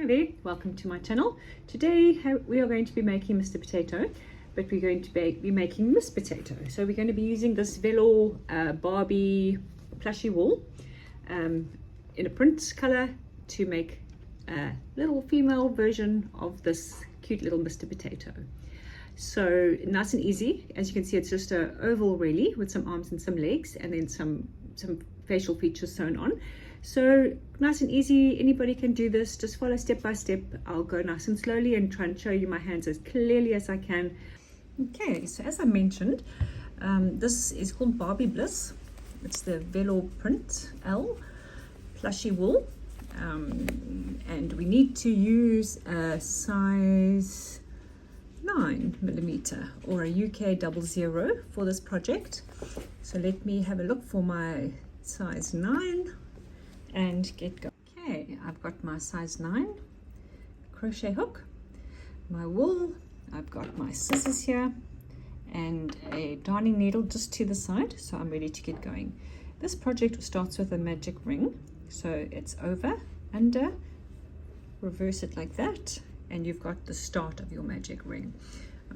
Hi there, welcome to my channel. Today we are going to be making Mr. Potato, but we're going to be making Miss Potato. So we're going to be using this velour Barbie plushy wool in a print color to make a little female version of this cute little Mr. Potato. So nice and easy. As you can see, it's just an oval really with some arms and some legs and then some facial features sewn on. So nice and easy, anybody can do this. Just follow step by step. I'll go nice and slowly and try and show you my hands as clearly as I can. Okay, so as I mentioned, this is called Barbie Bliss. It's the velour print L plushy wool, and we need to use a size 9mm or a UK 00 for this project. So let me have a look for my size 9 and get going. Okay, I've got my size 9 crochet hook, my wool, I've got my scissors here and a darning needle just to the side, so I'm ready to get going. This project starts with a magic ring, so it's over, under, reverse it like that, and you've got the start of your magic ring.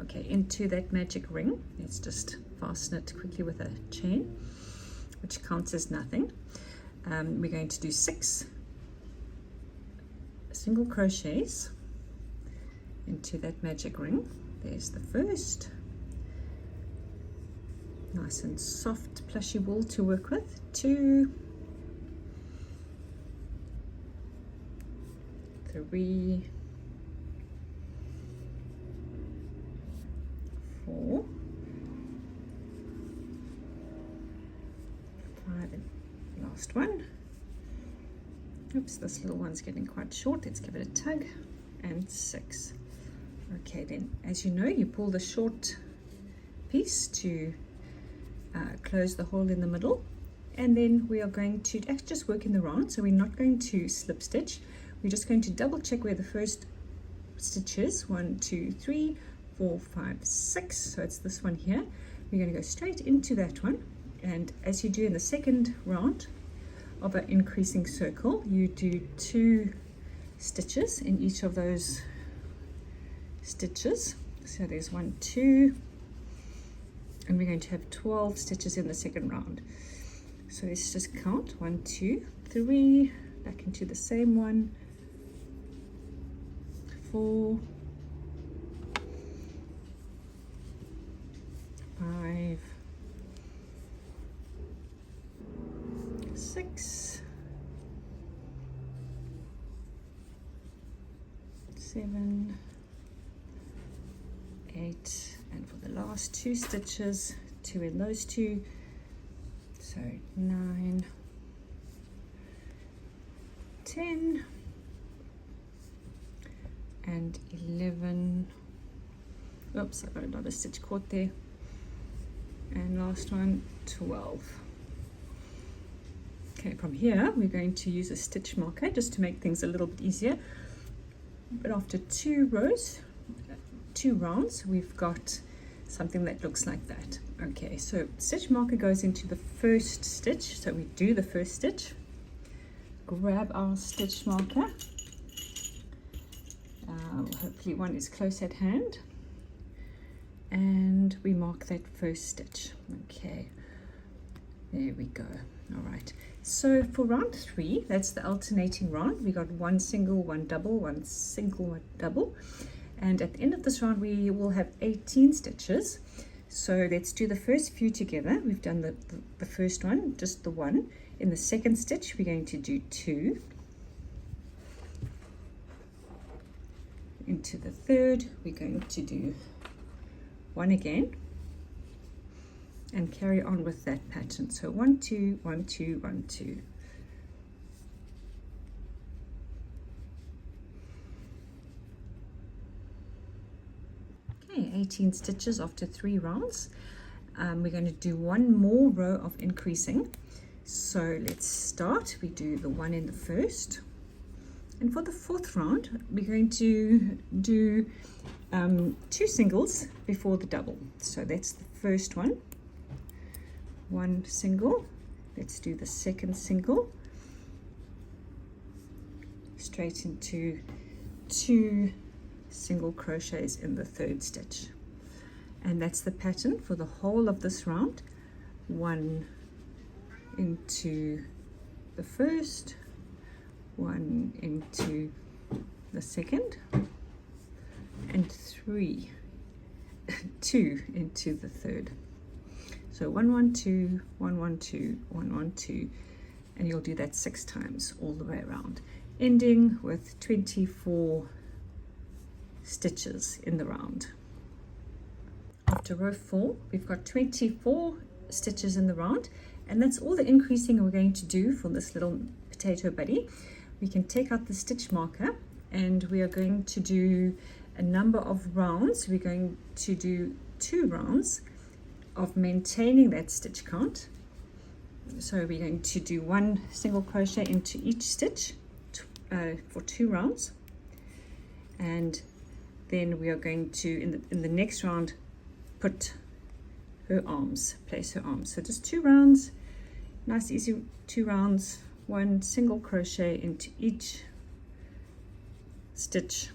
Okay, into that magic ring, let's just fasten it quickly with a chain, which counts as nothing. We're going to do 6 single crochets into that magic ring. There's the first. Nice and soft plushy wool to work with. 2, 3, 4, 5, and last one. Oops, this little one's getting quite short. Let's give it a tug. And 6. Okay, then as you know, you pull the short piece to close the hole in the middle, and then we are going to just work in the round. So we're not going to slip stitch. We're just going to double check where the first stitch is. 1, 2, 3, 4, 5, 6. So it's this one here. We're going to go straight into that one, and as you do in the second round of an increasing circle, you do 2 stitches in each of those stitches. So there's 1, 2, and we're going to have 12 stitches in the second round. So let's just count 1, 2, 3, back into the same one, 4, 5, 6, 7, 8, and for the last 2 stitches, 2 in those 2, so 9, 10, and 11. Oops, I got another stitch caught there. And last one, 12. Okay, from here we're going to use a stitch marker just to make things a little bit easier. But after 2 rows, 2 rounds, we've got something that looks like that. Okay, so stitch marker goes into the first stitch. So we do the first stitch, grab our stitch marker. Hopefully one is close at hand, and we mark that first stitch. Okay, there we go. All right, so for round 3, that's the alternating round. We got 1 single, 1 double, 1 single, 1 double, and at the end of this round we will have 18 stitches. So let's do the first few together. We've done the first one, just the 1. In the second stitch we're going to do 2. Into the third we're going to do 1 again, and carry on with that pattern. So 1, 2, 1, 2, 1, 2. Okay, 18 stitches after 3 rounds. We're going to do 1 more row of increasing. So let's start. We do the 1 in the first, and for the 4th round we're going to do 2 singles before the double. So that's the first one, 1 single. Let's do the second single, straight into 2 single crochets in the 3rd stitch, and that's the pattern for the whole of this round. 1 into the 1st, 1 into the 2nd, and 2 into the 3rd. So 1 1 2 1 1 2 1 1 2, and you'll do that 6 times all the way around, ending with 24 stitches in the round. After row 4, we've got 24 stitches in the round, and that's all the increasing we're going to do for this little potato buddy. We can take out the stitch marker, and we are going to do a number of rounds. We're going to do 2 rounds of maintaining that stitch count. So we're going to do 1 single crochet into each stitch for 2 rounds, and then we are going to in the next round put her arms, place her arms. So just 2 rounds, nice easy 2 rounds, 1 single crochet into each stitch,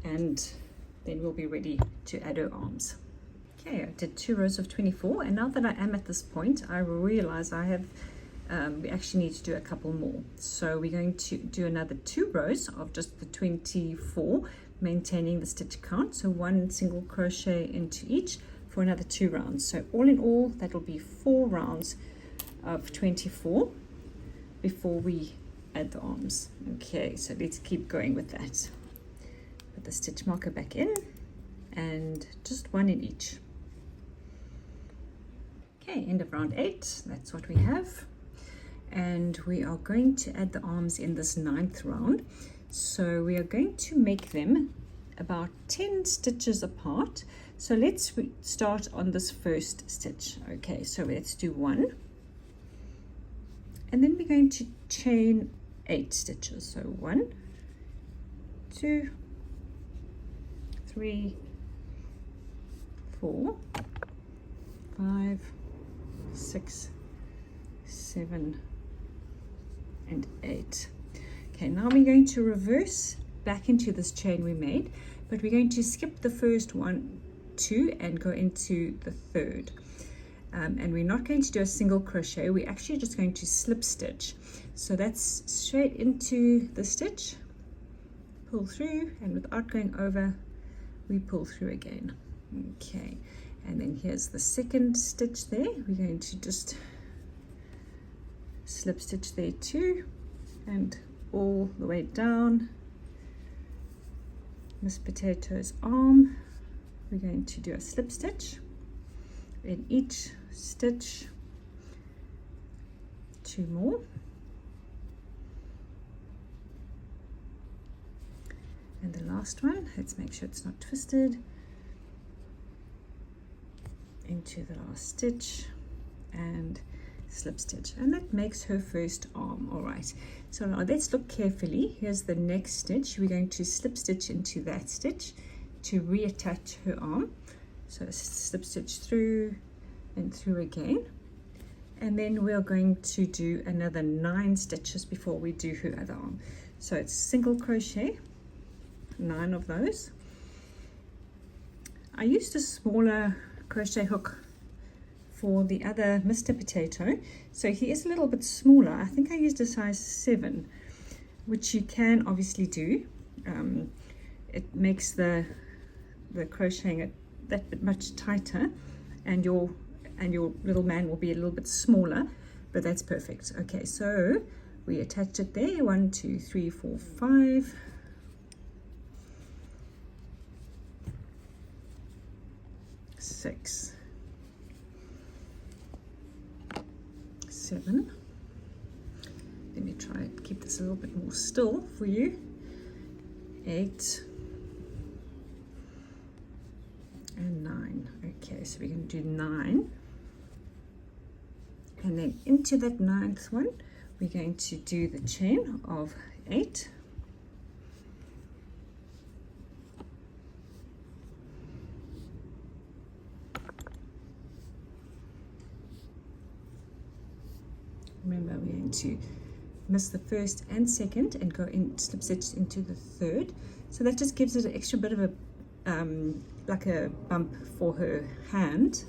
and then we'll be ready to add her arms. Okay, I did 2 rows of 24, and now that I am at this point, I realize I have we actually need to do a couple more. So we're going to do another 2 rows of just the 24, maintaining the stitch count. So 1 single crochet into each for another 2 rounds. So all in all, that will be 4 rounds of 24 before we add the arms. Okay, so let's keep going with that. Put the stitch marker back in, and just 1 in each. Okay, end of round 8, that's what we have. And we are going to add the arms in this 9th round. So we are going to make them about 10 stitches apart. So let's start on this 1st stitch. Okay, so let's do 1, and then we're going to chain 8 stitches. So 1 2 3 4 5 6 7 and 8. Okay, now we're going to reverse back into this chain we made, but we're going to skip the first 1 2 and go into the 3rd, and we're not going to do a single crochet. We're actually just going to slip stitch. So that's straight into the stitch, pull through, and without going over, we pull through again. Okay, and then here's the 2nd stitch there. We're going to just slip stitch there too, and all the way down Miss Potato's arm. We're going to do a slip stitch in each stitch, 2 more, and the last one, let's make sure it's not twisted, into the last stitch and slip stitch, and that makes her first arm. All right, so now let's look carefully. Here's the next stitch. We're going to slip stitch into that stitch to reattach her arm. So slip stitch through and through again, and then we're going to do another 9 stitches before we do her other arm. So it's single crochet, 9 of those. I used a smaller crochet hook for the other Mr. Potato, so he is a little bit smaller. I think I used a size 7, which you can obviously do. It makes the crocheting that bit much tighter, and your little man will be a little bit smaller, but that's perfect. Okay, so we attach it there, 1 2 3 4 5, 6 7. Let me try and keep this a little bit more still for you. 8 and 9. Okay, so we're going to do 9, and then into that 9th one we're going to do the chain of 8, remember we're going to miss the first and second and go in slip stitch into the third. So that just gives it an extra bit of a like a bump for her hand.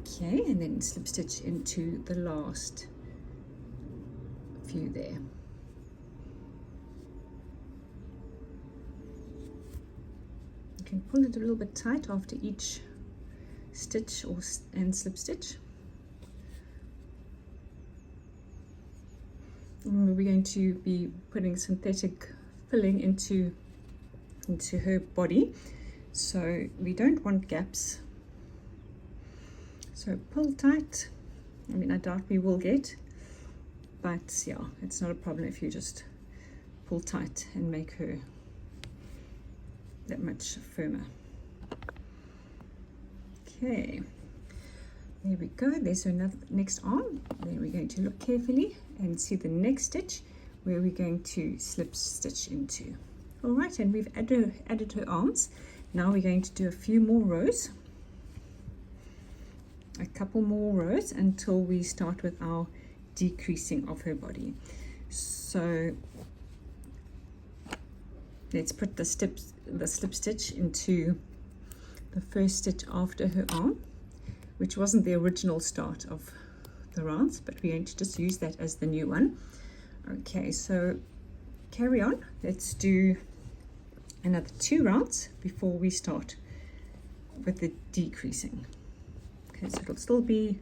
Okay, and then slip stitch into the last few there. You can pull it a little bit tight after each stitch and slip stitch. And we're going to be putting synthetic filling into her body, so we don't want gaps. So pull tight. I mean, I doubt we will get, but yeah, it's not a problem if you just pull tight and make her that much firmer. Okay, there we go. There's another next arm. Then we're going to look carefully and see the next stitch where we're going to slip stitch into. All right, and we've added her arms. Now we're going to do a few more rows, a couple more rows until we start with our decreasing of her body. So let's put the slip stitch into the first stitch after her arm, which wasn't the original start of the rounds, but we're going to just use that as the new one. Okay, so carry on. Let's do another 2 rounds before we start with the decreasing. Okay, so it'll still be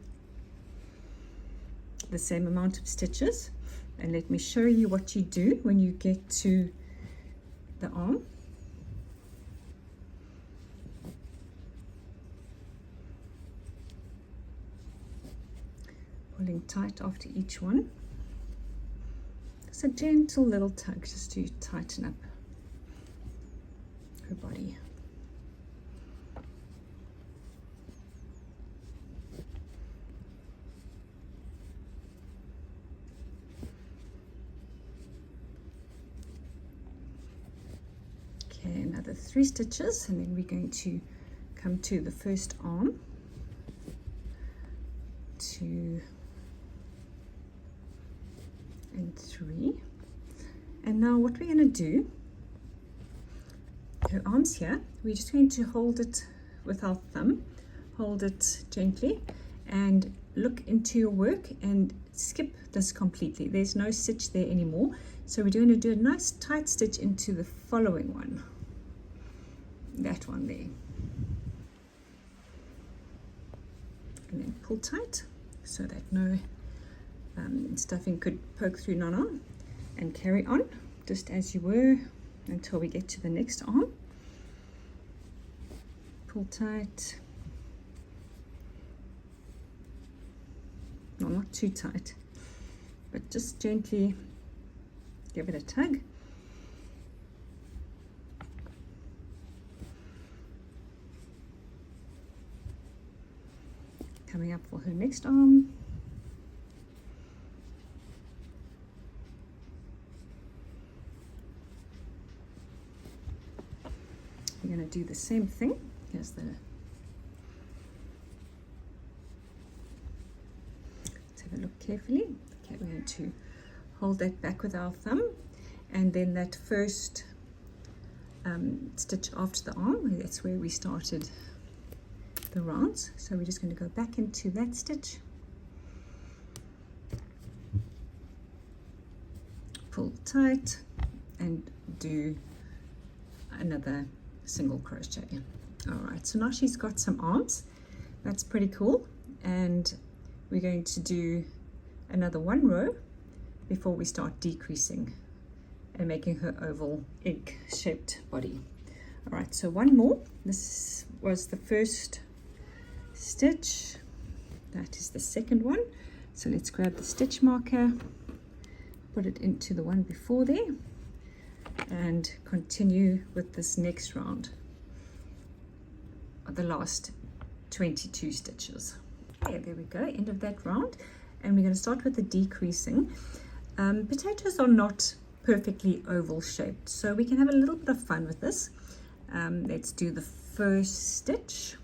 the same amount of stitches, and let me show you what you do when you get to the arm. Pulling tight after each one. Just a gentle little tug just to tighten up her body. Okay, another 3 stitches, and then we're going to come to the first arm. 2 and 3, and now what we're going to do, her arms here, we're just going to hold it with our thumb, hold it gently and look into your work and skip this completely. There's no stitch there anymore, so we're going to do a nice tight stitch into the following one, that one there, and then pull tight so that no stuffing could poke through Nana, and carry on just as you were until we get to the next arm. Pull tight, no, not too tight, but just gently give it a tug. Coming up for her next arm. We're going to do the same thing. Here's the, let's have a look carefully. Okay, we're going to hold that back with our thumb, and then that first stitch after the arm, that's where we started the rounds. So we're just going to go back into that stitch, pull tight, and do another single crochet. All right, so now she's got some arms. That's pretty cool, and we're going to do another 1 row before we start decreasing and making her oval egg shaped body. All right, so 1 more. This was the first stitch, that is the second one. So let's grab the stitch marker, put it into the one before there, and continue with this next round of the last 22 stitches. Okay, there we go, end of that round, and we're going to start with the decreasing. Potatoes are not perfectly oval shaped, so we can have a little bit of fun with this. Let's do the first stitch,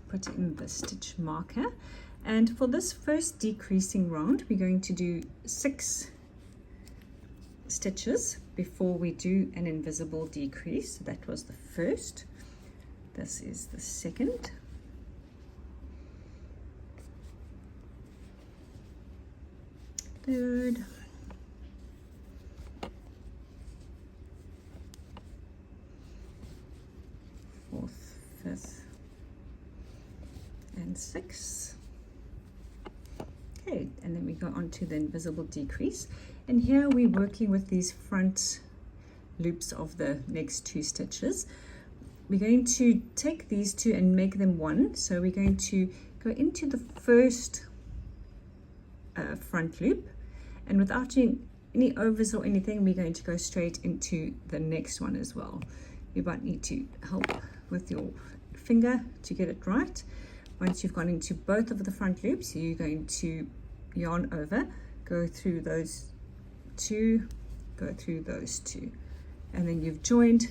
put in the stitch marker, and for this first decreasing round we're going to do 6 stitches before we do an invisible decrease. So that was the first. This is the second. Third. Fourth, fifth, and sixth. Okay, and then we go on to the invisible decrease, and here we're working with these front loops of the next 2 stitches. We're going to take these 2 and make them one. So we're going to go into the first front loop, and without doing any overs or anything, we're going to go straight into the next one as well. You might need to help with your finger to get it right. Once you've gone into both of the front loops, you're going to yarn over, go through those 2, go through those 2, and then you've joined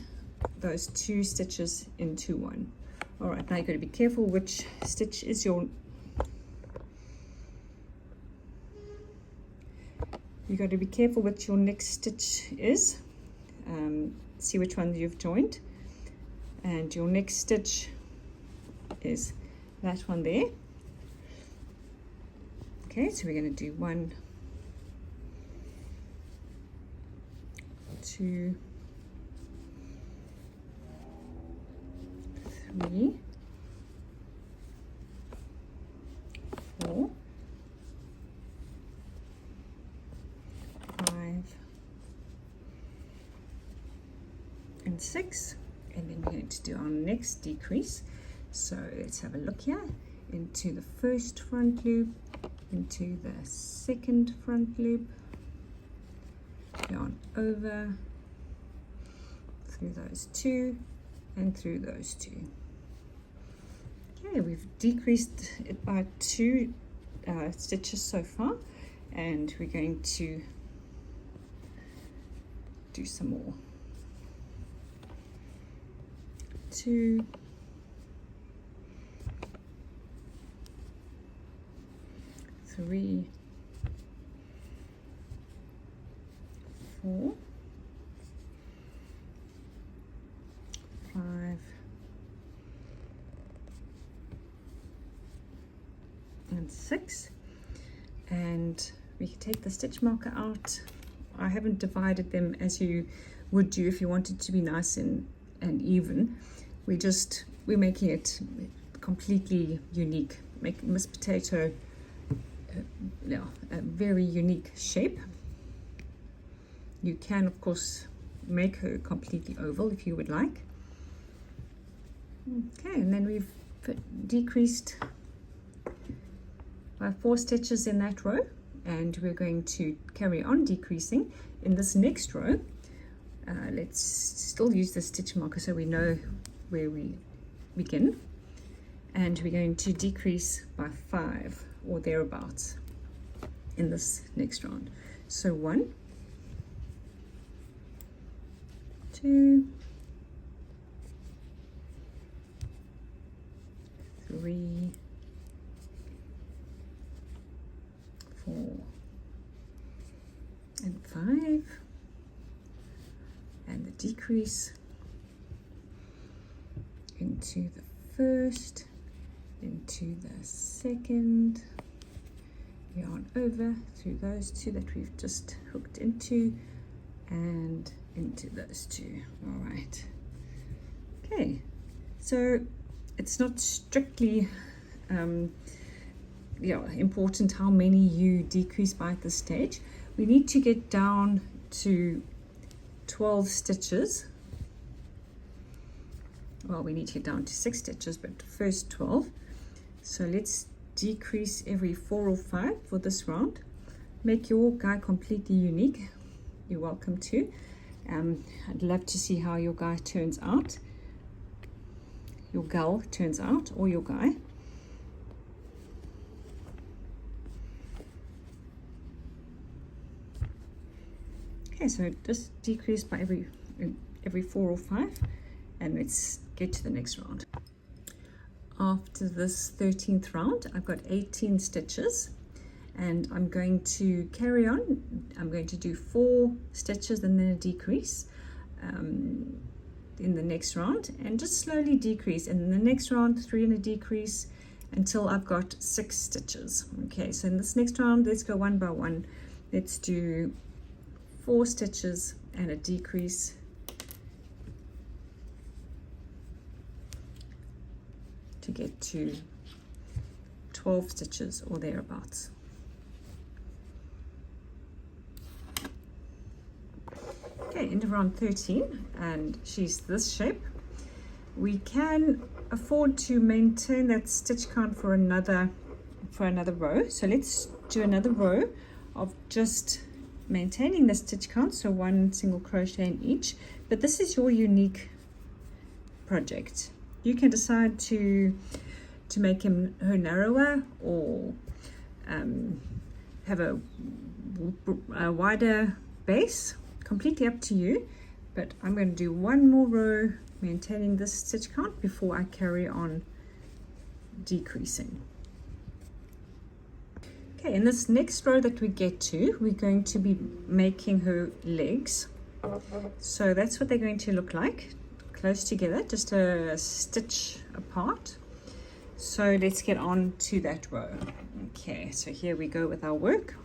those 2 stitches into one. All right, now you've got to be careful which stitch is your, you've got to be careful which your next stitch is. See which one you've joined, and your next stitch is that one there. Okay, so we're going to do 1, 2, 3, 4, 5, and 6, and then we're going to do our next decrease. So let's have a look here. Into the first front loop, into the second front loop, yarn over, through those 2, and through those 2. Okay, we've decreased it by 2 stitches so far, and we're going to do some more. 2, 3, 4, 5, and 6, and we can take the stitch marker out. I haven't divided them as you would do if you wanted to be nice and even. We're making it completely unique, make Miss Potato a very unique shape. You can of course make her completely oval if you would like. Okay, and then we've decreased by 4 stitches in that row, and we're going to carry on decreasing in this next row. Let's still use the stitch marker so we know where we begin, and we're going to decrease by 5 or thereabouts in this next round. So 1, 2, 3, 4, and 5, and the decrease into the first, into the second, yarn over through those 2 that we've just hooked into, and into those 2. All right. Okay, so it's not strictly important how many you decrease by at this stage. We need to get down to 12 stitches. Well, we need to get down to 6 stitches, but first 12. So let's decrease every 4 or 5 for this round. Make your guy completely unique. You're welcome to. I'd love to see how your guy turns out, your gal turns out, or your guy. Okay, so just decrease by every 4 or 5, and let's get to the next round. After this 13th round, I've got 18 stitches, and I'm going to carry on. I'm going to do 4 stitches and then a decrease in the next round, and just slowly decrease, and in the next round 3 and a decrease until I've got 6 stitches. Okay, so in this next round, let's go one by one. Let's do 4 stitches and a decrease, to get to 12 stitches or thereabouts. Okay, into round 13, and she's this shape. We can afford to maintain that stitch count for another row. So let's do another row of just maintaining the stitch count, so 1 single crochet in each. But this is your unique project. You can decide to make her narrower, or have a wider base. Completely up to you, but I'm going to do 1 more row maintaining this stitch count before I carry on decreasing. Okay, in this next row that we get to, we're going to be making her legs. So that's what they're going to look like, close together, just a stitch apart. So let's get on to that row. Okay, so here we go with our work.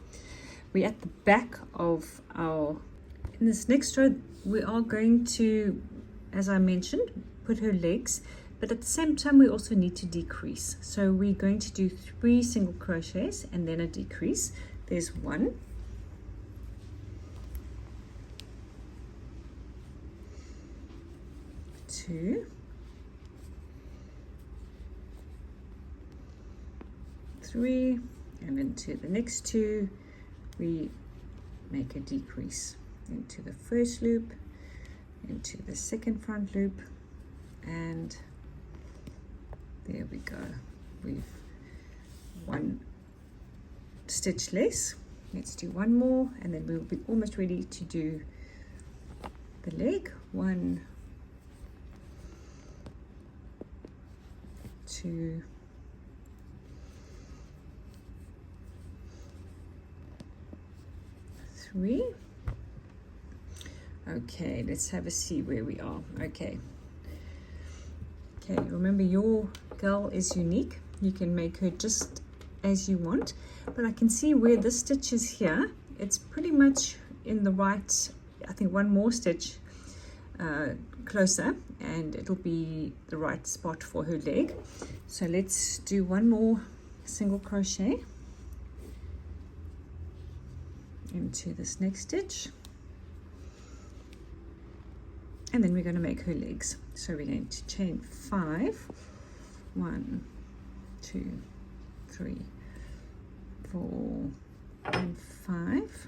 We're at the back of our, in this next row, we are going to, as I mentioned, put her legs, but at the same time we also need to decrease. So we're going to do 3 single crochets and then a decrease. There's 1, 2, 3, and into the next 2 we make a decrease into the first loop, into the second front loop, and there we go. We've 1 stitch less. Let's do 1 more, and then we'll be almost ready to do the leg. 1, 2, 3. Okay, let's have a see where we are. Okay, remember your girl is unique. You can make her just as you want, but I can see where this stitch is here. It's pretty much in the right, I think 1 more stitch closer, and it'll be the right spot for her leg. So let's do 1 more single crochet into this next stitch, and then we're going to make her legs. So we're going to chain 5, 1, 2, 3, 4, and 5,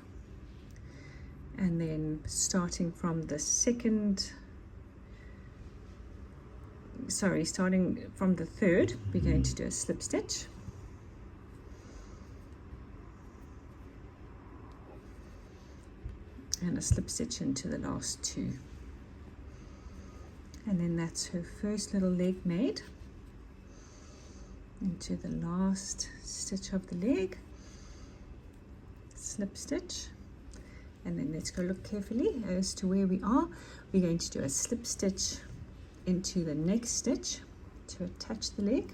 and then starting from the third, we're going to do a slip stitch, and a slip stitch into the last 2, and then that's her first little leg made. Into the last stitch of the leg, slip stitch, and then let's go look carefully as to where we are. We're going to do a slip stitch into the next stitch to attach the leg,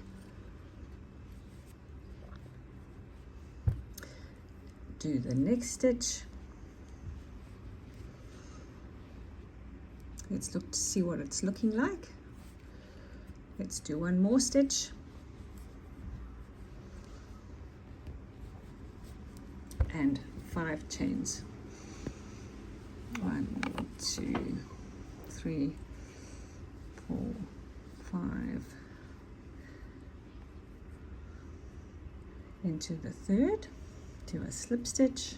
do the next stitch. Let's look to see what it's looking like. Let's do 1 more stitch, and 5 chains. 1, 2, 3, 4, 5. Into the third, do a slip stitch.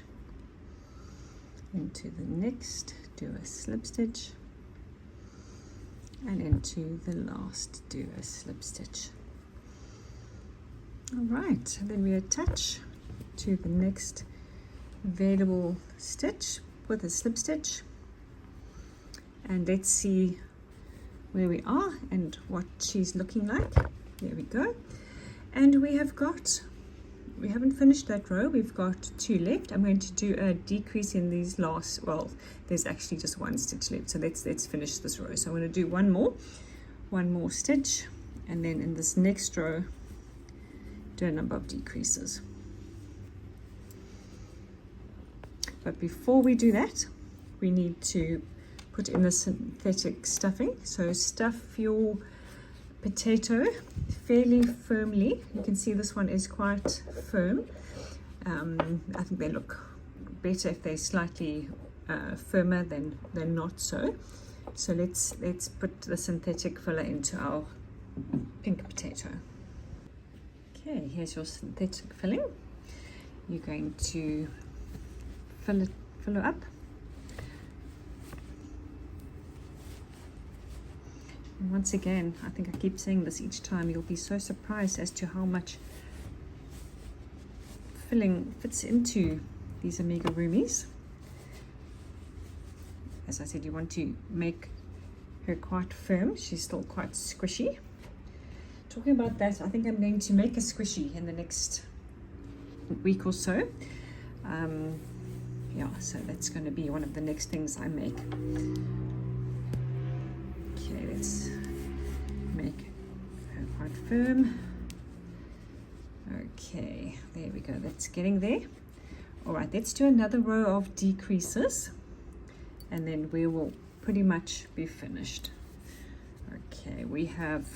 Into the next, do a slip stitch. And into the last, do a slip stitch. All right, and then we attach to the next available stitch with a slip stitch, and let's see where we are and what she's looking like. There we go, and we have got we haven't finished that row. We've got 2 left. I'm going to do a decrease in these last, well, there's actually just 1 stitch left, so let's finish this row. So I'm going to do one more stitch, and then in this next row do a number of decreases. But before we do that, we need to put in the synthetic stuffing. So stuff your potato fairly firmly. You can see this one is quite firm. I think they look better if they're slightly firmer than not so. So let's put the synthetic filler into our pink potato. Okay, here's your synthetic filling. You're going to fill it up. And once again, I think I keep saying this each time, you'll be so surprised as to how much filling fits into these amigurumis. As I said, you want to make her quite firm. She's still quite squishy. Talking about that, I think I'm going to make a squishy in the next week or so. Yeah, so that's going to be one of the next things I make. Okay, let's make her quite firm. Okay, there we go, that's getting there. All right, let's do another row of decreases, and then we will pretty much be finished. Okay, we have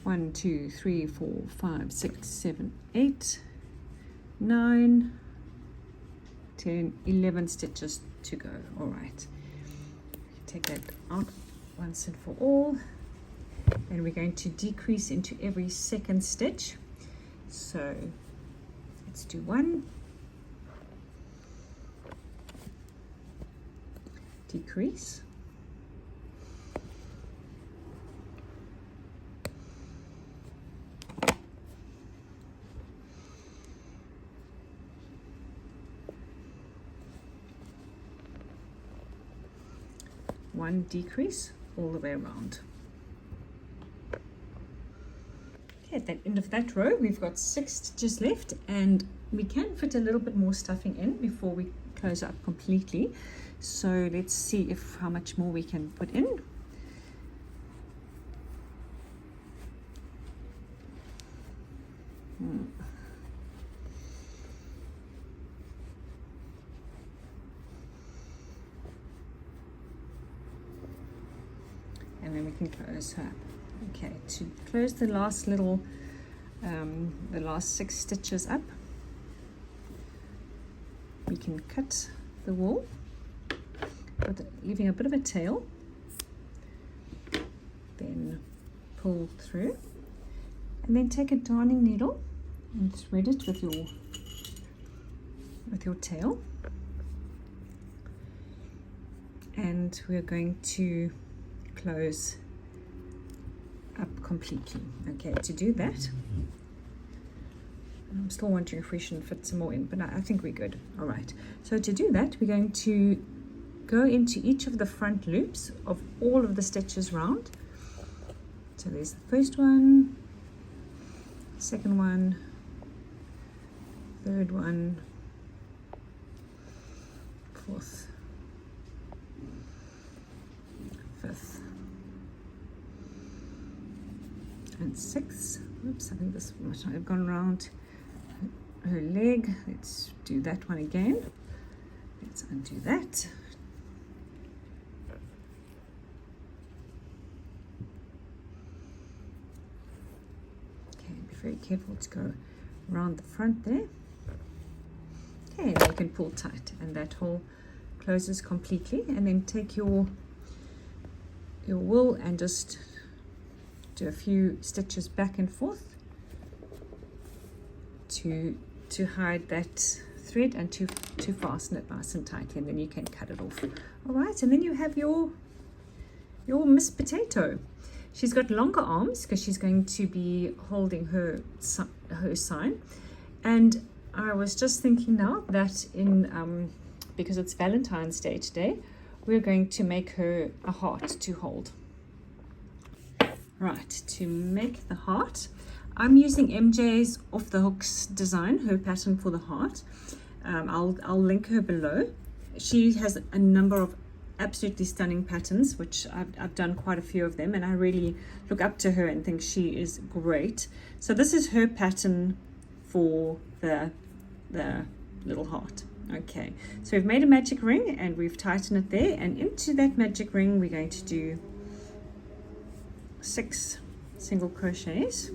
1, 2, 3, 4, 5, 6, 7, 8, 9, 10, 11 stitches to go. All right, take that out once and for all, and we're going to decrease into every second stitch. So let's do 1, decrease, 1 decrease all the way around. Okay, at the end of that row, we've got 6 stitches left, and we can fit a little bit more stuffing in before we close up completely. So let's see how much more we can put in. And then we can close her up. Okay, to close the last little, the last 6 stitches up, we can cut the wool, leaving a bit of a tail, then pull through, and then take a darning needle and thread it with your tail, and we're going to close up completely. Okay, to do that, I'm still wondering if we shouldn't fit some more in, but I think we're good. All right, so to do that, we're going to go into each of the front loops of all of the stitches round. So there's the first one, second one, third one, fourth, fifth, and sixth. Oops, I think this might have gone around her leg. Let's do that one again. Let's undo that. Okay, be very careful to go around the front there. Okay, and you can pull tight, and that hole closes completely. And then take your wool and just do a few stitches back and forth to hide that thread and to fasten it nice and tightly, and then you can cut it off. All right, and then you have your Miss Potato. She's got longer arms because she's going to be holding her sign. And I was just thinking now that because it's Valentine's Day today, we're going to make her a heart to hold. Right, to make the heart, I'm using MJ's Off the Hooks design, her pattern for the heart. I'll link her below. She has a number of absolutely stunning patterns, which I've done quite a few of them, and I really look up to her and think she is great. So this is her pattern for the little heart. Okay, so we've made a magic ring and we've tightened it there, and into that magic ring we're going to do 6 single crochets.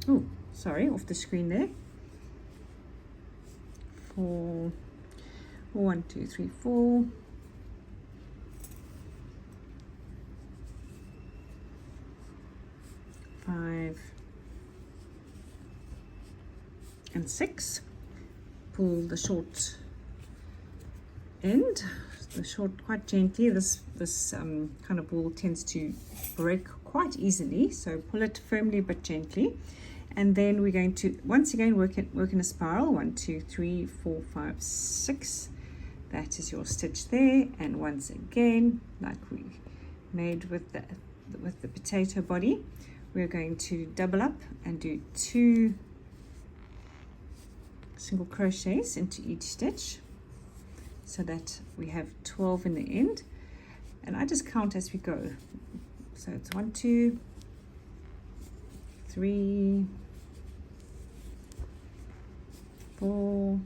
Oh, sorry, off the screen there. 4, 1, 2, 3, 4. 5 and 6. Pull the short end, quite gently. This kind of wool tends to break quite easily, so pull it firmly but gently. And then we're going to once again work in a spiral. 1, 2, 3, 4, 5, 6. That is your stitch there. And once again, like we made with the potato body, we're going to double up and do 2 single crochets into each stitch, so that we have 12 in the end. And I just count as we go. So it's 1, 2, 3, 4,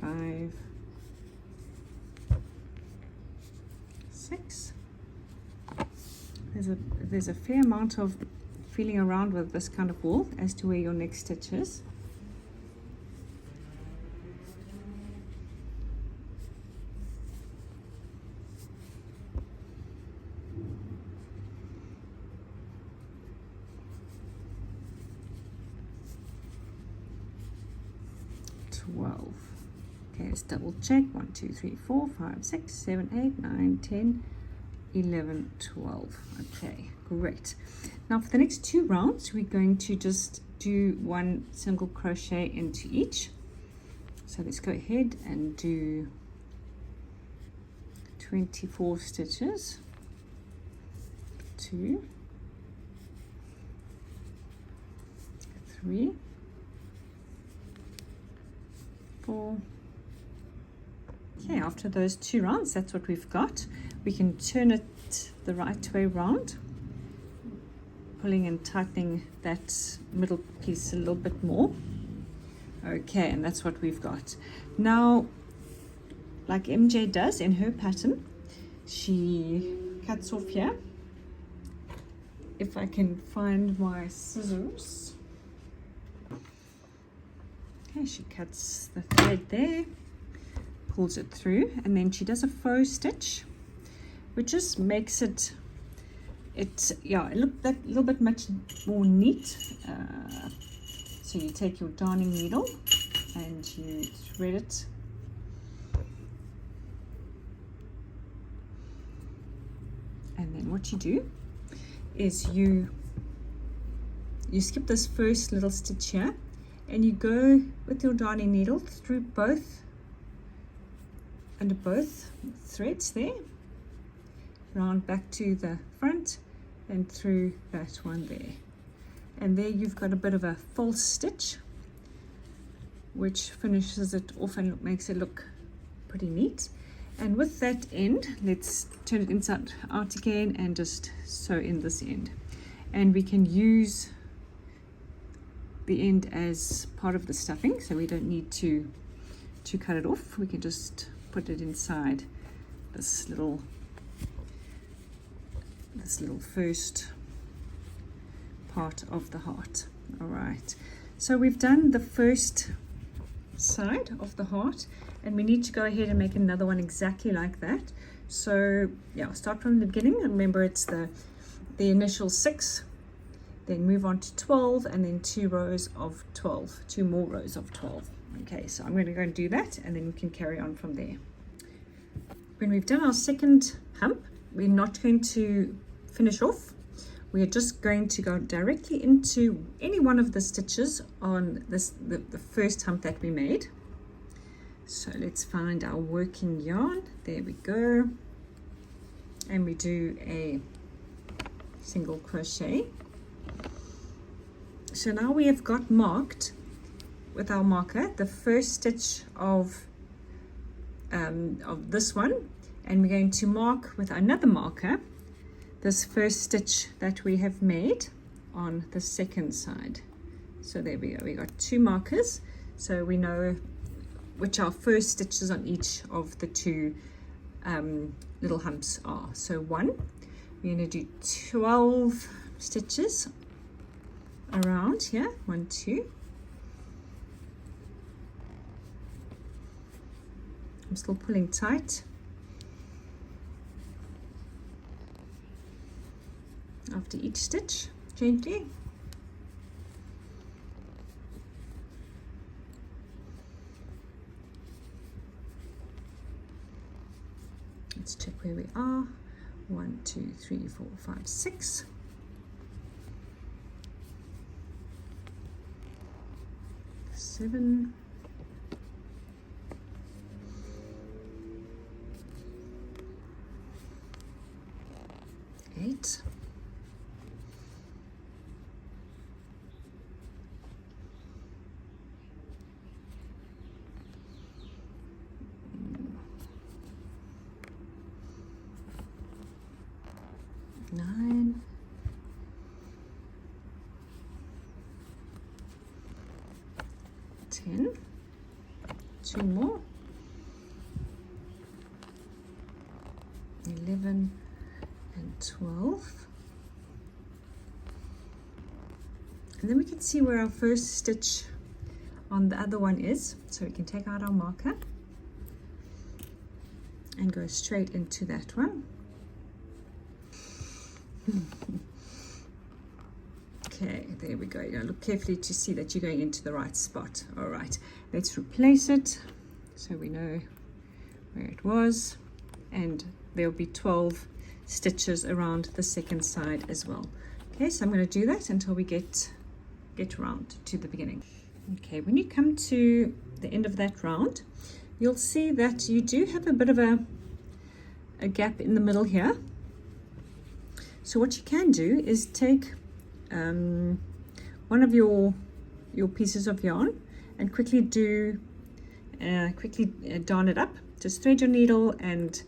5, 6. There's a fair amount of feeling around with this kind of wool as to where your next stitch is. Okay, let's double check. 1, 2, 3, 4, 5, 6, 7, 8, 9, 10, 11, 12. Okay, great. Now for the next 2 rounds, we're going to just do 1 single crochet into each. So let's go ahead and do 24 stitches. 2, 3, 4. Okay, after those 2 rounds, that's what we've got. We can turn it the right way round, pulling and tightening that middle piece a little bit more. Okay, and that's what we've got. Now, like MJ does in her pattern, she cuts off here. If I can find my scissors. Okay, she cuts the thread there, pulls it through, and then she does a faux stitch, which just makes it look that little bit much more neat. So you take your darning needle and you thread it and then what you do is you skip this first little stitch here, and you go with your darning needle through under both threads there, round back to the front and through that one there. And there you've got a bit of a false stitch, which finishes it off and makes it look pretty neat. And with that end, let's turn it inside out again and just sew in this end. And we can use the end as part of the stuffing, so we don't need to cut it off. We can just put it inside this little first part of the heart. All right, so we've done the first side of the heart, and we need to go ahead and make another one exactly like that. So yeah, start from the beginning. Remember, it's the initial 6, then move on to 12, and then 2 rows of 12, 2 more rows of 12. Okay, so I'm going to go and do that, and then we can carry on from there. When we've done our second hump, we're not going to finish off we are just going to go directly into any one of the stitches on this the first hump that we made. So let's find our working yarn. There we go. And we do a single crochet. So now we have got marked with our marker the first stitch of this one, and we're going to mark with another marker this first stitch that we have made on the second side. So there we go, we got two markers, so we know which our first stitches on each of the two little humps are. So one, we're going to do 12 stitches around here. 1, 2. I'm still pulling tight. After each stitch, gently. Let's check where we are. 1, 2, 3, 4, 5, 6. Seven. 8. 9. 10. 2 more. 11 and 12. And then we can see where our first stitch on the other one is. So we can take out our marker and go straight into that one. Okay, there we go. You gotta look carefully to see that you're going into the right spot. All right, let's replace it so we know where it was, and there'll be 12 stitches around the second side as well. Okay, so I'm going to do that until we get around to the beginning. Okay, when you come to the end of that round, you'll see that you do have a bit of a gap in the middle here. So what you can do is take one of your pieces of yarn and quickly darn it up. Just thread your needle and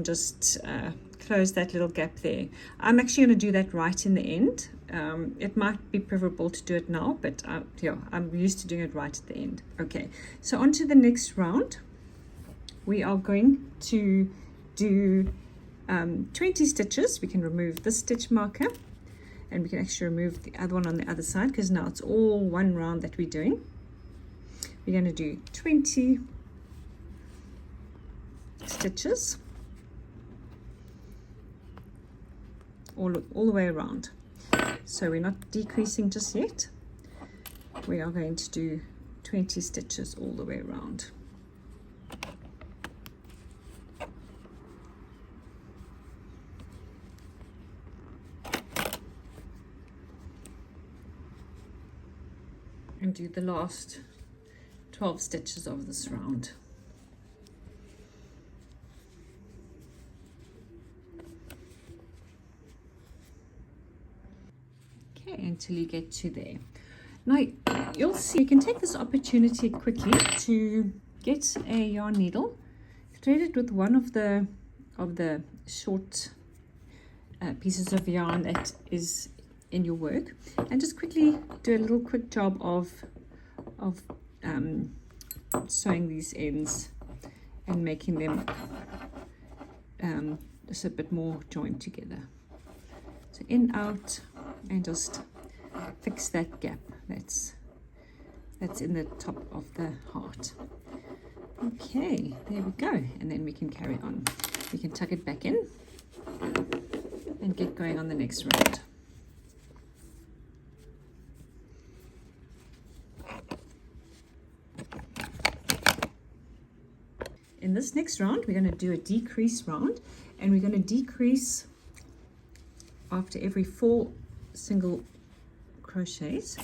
just close that little gap there. I'm actually going to do that right in the end. It might be preferable to do it now, but yeah, I'm used to doing it right at the end. Okay, so on to the next round. We are going to do 20 stitches. We can remove this stitch marker, and we can actually remove the other one on the other side, because now it's all one round that we're doing. We're going to do 20 stitches all the way around. So we're not decreasing just yet. We are going to do 20 stitches all the way around. And do the last 12 stitches of this round. Okay, until you get to there. Now you'll see you can take this opportunity quickly to get a yarn needle, thread it with one of the short pieces of yarn that is in your work, and just quickly do a little quick job of sewing these ends and making them just a bit more joined together. So in, out, and just fix that gap that's in the top of the heart. Okay, there we go, and then we can carry on. We can tuck it back in and get going on the next round. In this next round, we're going to do a decrease round, and we're going to decrease after every 4 single crochets.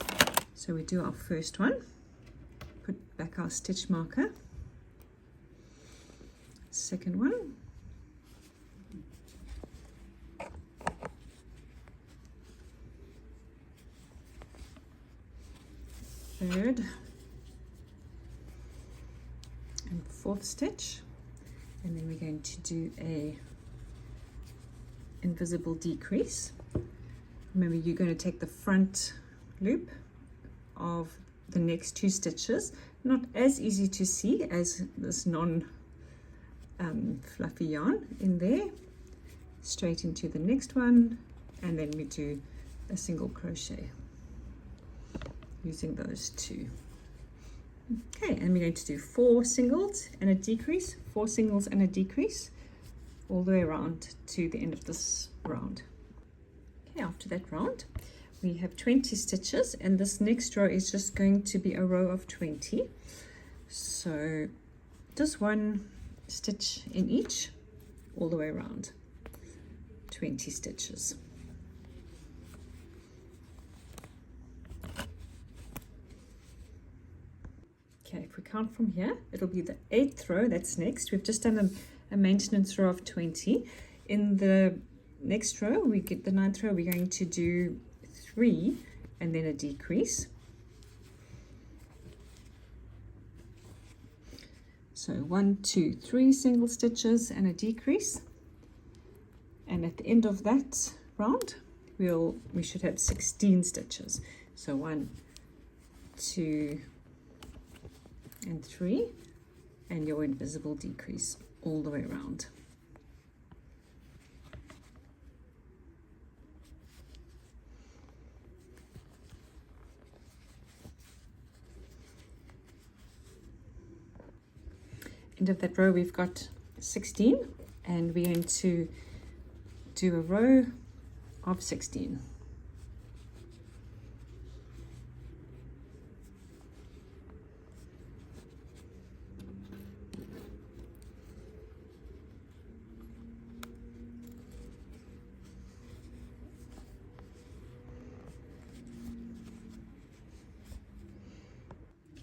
So we do our first one, put back our stitch marker, second one, third and fourth stitch, and then we're going to do a invisible decrease. Remember, you're going to take the front loop of the next 2 stitches, not as easy to see as this fluffy yarn in there, straight into the next one, and then we do a single crochet using those 2. Okay, and we're going to do 4 singles and a decrease, 4 singles and a decrease, all the way around to the end of this round. Okay, after that round we have 20 stitches, and this next row is just going to be a row of 20. So just 1 stitch in each, all the way around, 20 stitches. Okay, if we count from here, it'll be the 8th row that's next. We've just done a maintenance row of 20. In the next row, we get the 9th row, we're going to do 3 and then a decrease. So 1, 2, 3 single stitches and a decrease. And at the end of that round, we should have 16 stitches. So 1, 2, and 3, and your invisible decrease all the way around. End of that row we've got 16, and we're going to do a row of 16.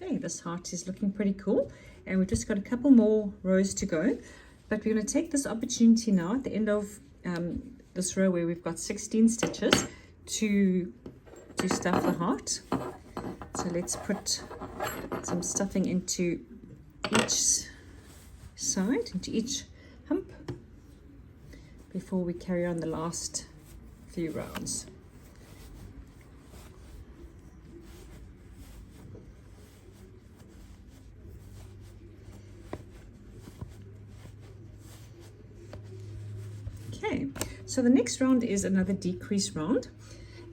Okay, this heart is looking pretty cool, and we've just got a couple more rows to go, but we're going to take this opportunity now at the end of this row where we've got 16 stitches to stuff the heart. So let's put some stuffing into each side, into each hump, before we carry on the last few rounds. Okay, so the next round is another decrease round,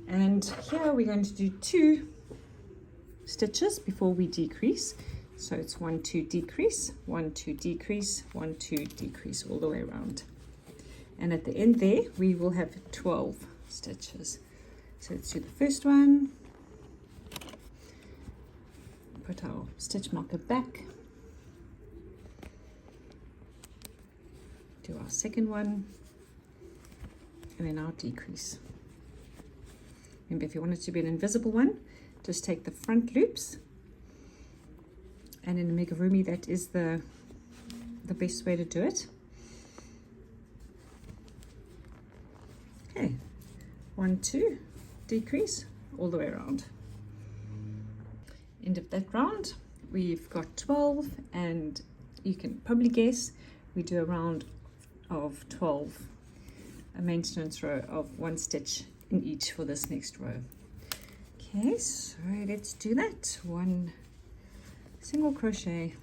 and here we're going to do 2 stitches before we decrease. So it's 1, 2 decrease, 1, 2 decrease, 1, 2 decrease, all the way around. And at the end there we will have 12 stitches. So let's do the first one, put our stitch marker back, do our second one, and then our decrease. Remember, if you want it to be an invisible one, just take the front loops, and in amigurumi that is the best way to do it. Okay, 1, 2 decrease, all the way around. End of that round we've got 12, and you can probably guess we do a round of 12, a maintenance row of 1 stitch in each for this next row. Okay, so let's do that. 1 single crochet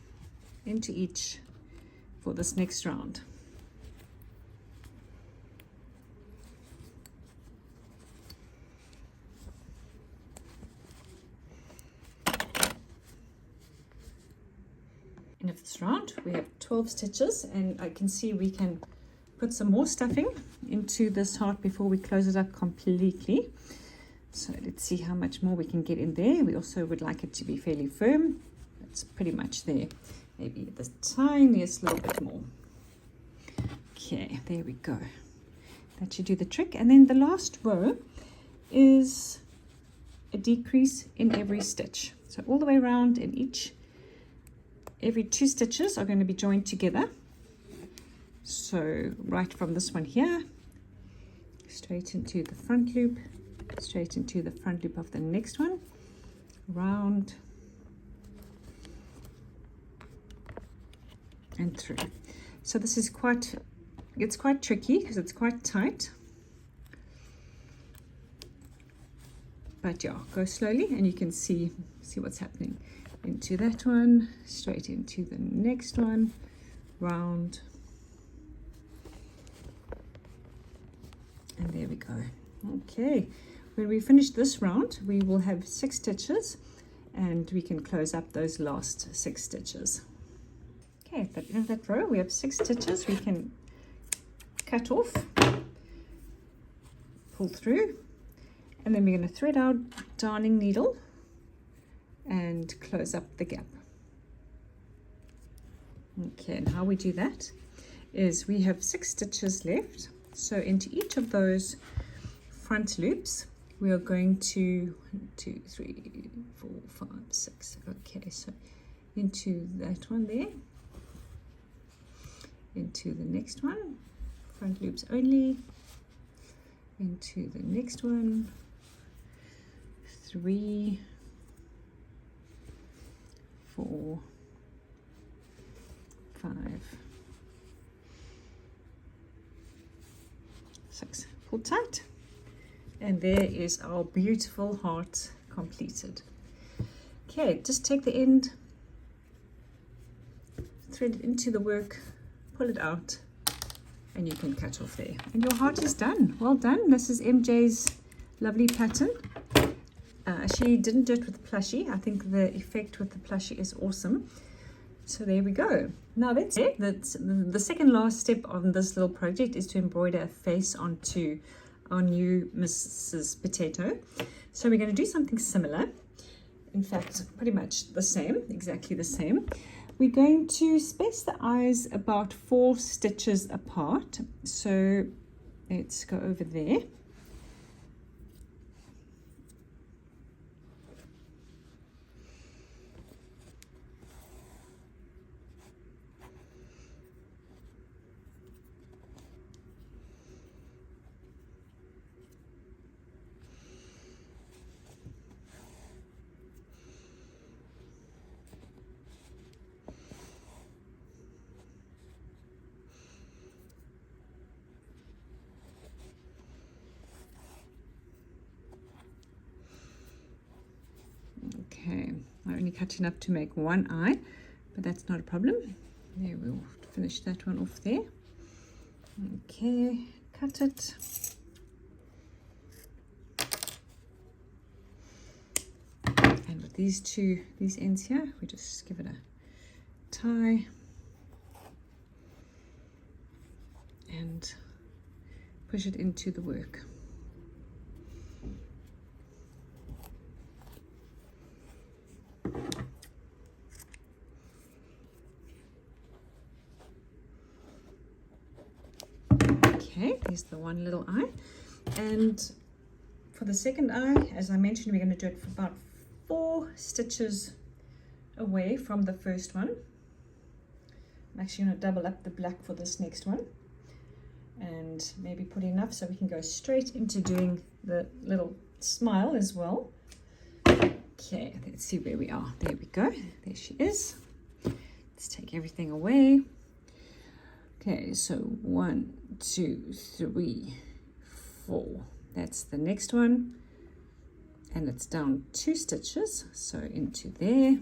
into each for this next round. End of this round we have 12 stitches, and I can see we can put some more stuffing into this heart before we close it up completely. So let's see how much more we can get in there. We also would like it to be fairly firm. It's pretty much there, maybe the tiniest little bit more. Okay, there we go. That should do the trick. And then the last row is a decrease in every stitch. So all the way around in every 2 stitches are going to be joined together. So right from this one here, straight into the front loop, straight into the front loop of the next one, round and through. So this is it's quite tricky because it's quite tight. But yeah, go slowly and you can see what's happening. Into that one, straight into the next one, round. And there we go. Okay, when we finish this round, we will have 6 stitches and we can close up those last 6 stitches. Okay, at the end of that row, we have 6 stitches. We can cut off, pull through, and then we're going to thread our darning needle and close up the gap. Okay, and how we do that is we have 6 stitches left. So into each of those front loops, we are going to 1, 2, 3, 4, 5, 6. Okay, so into that one there, into the next one, front loops only, into the next one, 3, 4, 5, 6. Pull tight, and there is our beautiful heart completed. Okay, just take the end, thread it into the work, pull it out, and you can cut off there, and your heart is done. Well done. This is MJ's lovely pattern. She didn't do it with plushy. I think the effect with the plushy is awesome. So there we go. Now that's it. The second last step on this little project is to embroider a face onto our new Mrs. Potato. So we're going to do something similar. In fact, pretty much the same, exactly the same. We're going to space the eyes about 4 stitches apart. So let's go over there. Okay, I only cut enough to make 1 eye, but that's not a problem. There, we'll finish that one off there. Okay, cut it. And with these ends here, we just give it a tie and push it into the work. Okay, here's the one little eye, and for the second eye, as I mentioned, we're going to do it for about 4 stitches away from the first one. I'm actually going to double up the black for this next one and maybe put enough so we can go straight into doing the little smile as well. Okay, let's see where we are. There we go. There she is. Let's take everything away. Okay, so 1, 2, 3, 4. That's the next one. And it's down 2 stitches. So into there.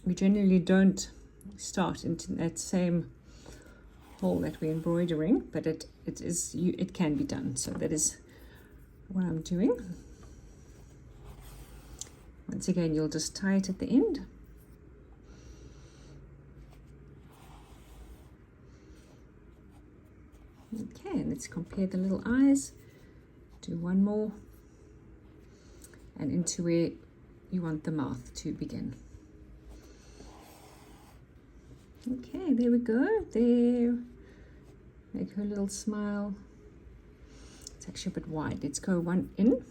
We generally don't start into that same hole that we're embroidering, but it can be done. So that is what I'm doing. Once again, you'll just tie it at the end. Okay, and let's compare the little eyes. Do one more. And into where you want the mouth to begin. Okay, there we go. There. Make her little smile. It's actually a bit wide. Let's go one in.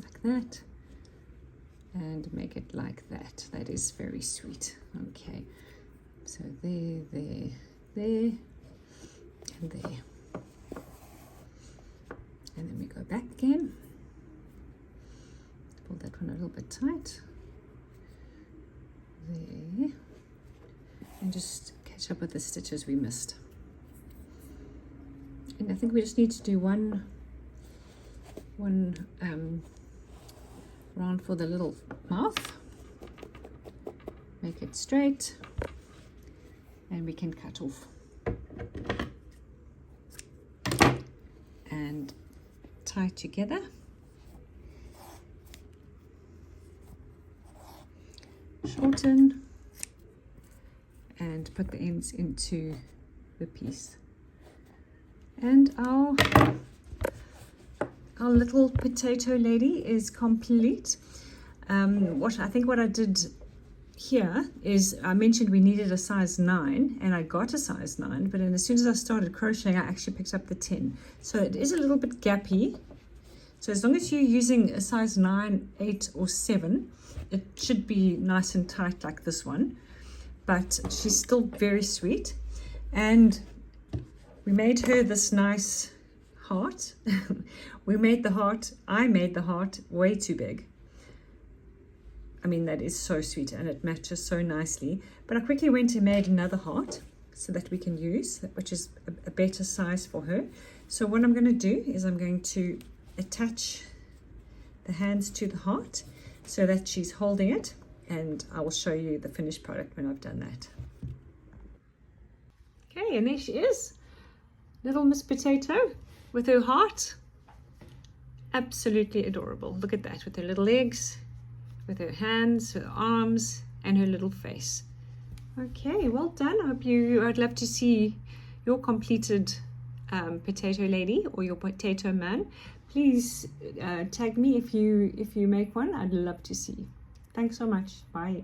Like that. And make it like that. That is very sweet. Okay. So there, there, there, and there. And then we go back again. Pull that one a little bit tight. There. And just catch up with the stitches we missed. And I think we just need to do one round for the little mouth. Make it straight. And we can cut off. And tie together. Shorten. And put the ends into the piece. And our little potato lady is complete. What I did here is I mentioned we needed a size 9, and I got a size 9, but then as soon as I started crocheting, I actually picked up the 10. So it is a little bit gappy. So as long as you're using a size 9, 8 or 7, it should be nice and tight like this one. But she's still very sweet. And we made her this nice heart. I made the heart way too big. I mean, that is so sweet and it matches so nicely. But I quickly went and made another heart so that we can use, which is a better size for her. So what I'm going to do is I'm going to attach the hands to the heart so that she's holding it, and I will show you the finished product when I've done that. Okay, and there she is. Little Miss Potato with her heart. Absolutely adorable. Look at that, with her little legs, with her hands, her arms, and her little face. Okay, well done. I'd love to see your completed potato lady or your potato man. Please tag me if you make one. I'd love to see. Thanks so much. Bye.